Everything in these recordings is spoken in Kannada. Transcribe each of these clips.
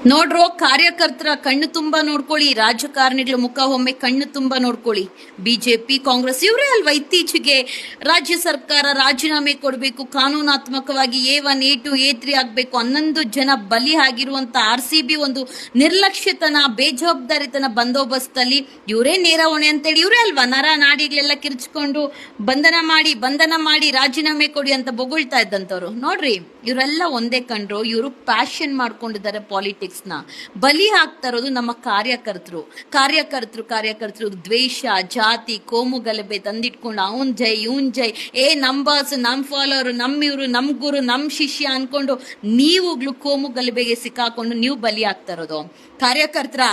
ನೋಡ್ರೋ, ಕಾರ್ಯಕರ್ತರ ಕಣ್ಣು ತುಂಬಾ ನೋಡ್ಕೊಳ್ಳಿ, ರಾಜಕಾರಣಿಗಳ ಮುಖ ಒಮ್ಮೆ ಕಣ್ಣು ತುಂಬಾ ನೋಡ್ಕೊಳ್ಳಿ. ಬಿಜೆಪಿ, ಕಾಂಗ್ರೆಸ್ ಇವರೇ ಅಲ್ವಾ ಇತ್ತೀಚೆಗೆ ರಾಜ್ಯ ಸರ್ಕಾರ ರಾಜೀನಾಮೆ ಕೊಡಬೇಕು, ಕಾನೂನಾತ್ಮಕವಾಗಿ A1, A2, A3 ಆಗ್ಬೇಕು, 11 ಜನ ಬಲಿ ಆಗಿರುವಂತ RCB ಒಂದು ನಿರ್ಲಕ್ಷ್ಯತನ, ಬೇಜವಾಬ್ದಾರಿತನ ಬಂದೋಬಸ್ತಲ್ಲಿ ಇವರೇ ನೇರ ಹೊಣೆ ಅಂತೇಳಿ ಇವರೇ ಅಲ್ವಾ ನರ ನಾಡಿಗಳೆಲ್ಲ ಕಿರ್ಚ್ಕೊಂಡು ಬಂಧನ ಮಾಡಿ ರಾಜೀನಾಮೆ ಕೊಡಿ ಅಂತ ಬೊಗಳ್ತಾ ಇದ್ದಂತವ್ರು. ನೋಡ್ರಿ, ಇವರೆಲ್ಲ ಒಂದೇ ಕಂಡ್ರು. ಇವರು ಪ್ಯಾಷನ್ ಮಾಡ್ಕೊಂಡಿದ್ದಾರೆ ಪಾಲಿಟಿಕ್ಸ್ ನ. ಬಲಿ ಆಗ್ತಾ ಇರೋದು ನಮ್ಮ ಕಾರ್ಯಕರ್ತರು ದ್ವೇಷ, ಜಾತಿ, ಕೋಮು ಗಲಭೆ ತಂದಿಟ್ಕೊಂಡು ಅವನ್ ಜೈ ಇವನ್ ಜೈ, ನಮ್ ಬಾಸ್, ನಮ್ ಫಾಲೋವರ್, ಇವ್ರು, ನಮ್ ಗುರು, ನಮ್ ಶಿಷ್ಯ ಅನ್ಕೊಂಡು ನೀವುಗಳು ಕೋಮು ಗಲಭೆಗೆ ಸಿಕ್ಕಾಕೊಂಡು ನೀವು ಬಲಿ ಆಗ್ತಾ ಇರೋದು. ಕಾರ್ಯಕರ್ತರ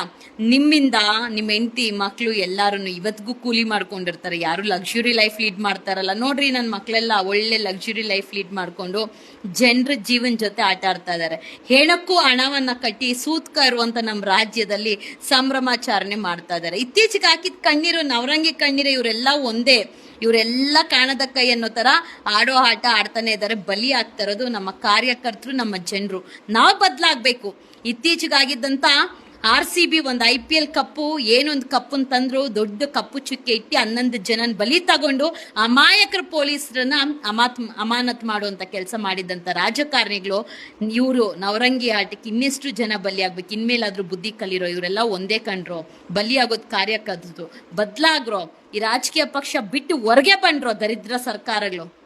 ನಿಮ್ಮಿಂದ ನಿಮ್ಮ ಹೆಂಡತಿ ಮಕ್ಳು ಎಲ್ಲಾರು ಇವತ್ತಿಗೂ ಕೂಲಿ ಮಾಡ್ಕೊಂಡಿರ್ತಾರೆ. ಯಾರು ಲಕ್ಸುರಿ ಲೈಫ್ ಲೀಡ್ ಮಾಡ್ತಾರಲ್ಲ. ನೋಡ್ರಿ, ನನ್ನ ಮಕ್ಳೆಲ್ಲ ಒಳ್ಳೆ ಲಕ್ಸುರಿ ಲೈಫ್ ಲೀಡ್ ಮಾಡ್ಕೊಂಡು ಜನರ ಜೀವನ ಜೊತೆ ಆಟ ಆಡ್ತಾ ಇದಾರೆ. ಹೇಳಕ್ಕೂ ಹಣವನ್ನ ಕಟ್ಟಿ ಸೂತ್ಕ ಇರುವಂತ ನಮ್ಮ ರಾಜ್ಯದಲ್ಲಿ ಸಂಭ್ರಮಾಚರಣೆ ಮಾಡ್ತಾ ಇದಾರೆ. ಇತ್ತೀಚೆಗೆ ಹಾಕಿದ ಕಣ್ಣೀರು, ನವರಂಗಿ ಕಣ್ಣೀರು, ಇವರೆಲ್ಲ ಒಂದೇ. ಇವರೆಲ್ಲ ಕಾಣದ ಕೈ ಅನ್ನೋ ತರ ಆಡೋ ಆಟ ಆಡ್ತಾನೆ ಇದ್ದಾರೆ. ಬಲಿ ಆಗ್ತಾ ಇರೋದು ನಮ್ಮ ಕಾರ್ಯಕರ್ತರು, ನಮ್ಮ ಜನರು. ನಾವು ಬದಲಾಗ್ಬೇಕು. ಇತ್ತೀಚೆಗಾಗಿದ್ದಂತ RCB ಒಂದು IPL ಕಪ್ಪು, ಏನೊಂದು ಕಪ್ಪನ್ ತಂದ್ರು, ದೊಡ್ಡ ಕಪ್ಪು ಚುಕ್ಕೆ ಇಟ್ಟು 11 ಜನನ ಬಲಿ ತಗೊಂಡು ಅಮಾಯಕರ ಪೊಲೀಸರನ್ನ ಅಮಾನತ್ ಮಾಡುವಂತ ಕೆಲಸ ಮಾಡಿದಂತ ರಾಜಕಾರಣಿಗಳು ಇವರು ನವರಂಗಿ ಆಟಕ್ಕೆ ಇನ್ನೆಷ್ಟು ಜನ ಬಲಿ ಆಗ್ಬೇಕು. ಇನ್ಮೇಲಾದ್ರೂ ಬುದ್ಧಿ ಕಲಿರೋ. ಇವರೆಲ್ಲ ಒಂದೇ ಕಂಡ್ರು. ಬಲಿ ಆಗೋದ್ ಕಾರ್ಯಕರ್ತರು. ಬದ್ಲಾಗ್ರೋ. ಈ ರಾಜಕೀಯ ಪಕ್ಷ ಬಿಟ್ಟು ಹೊರಗೆ ಬಂಡ್ರೋ ದರಿದ್ರ ಸರ್ಕಾರಗಳು.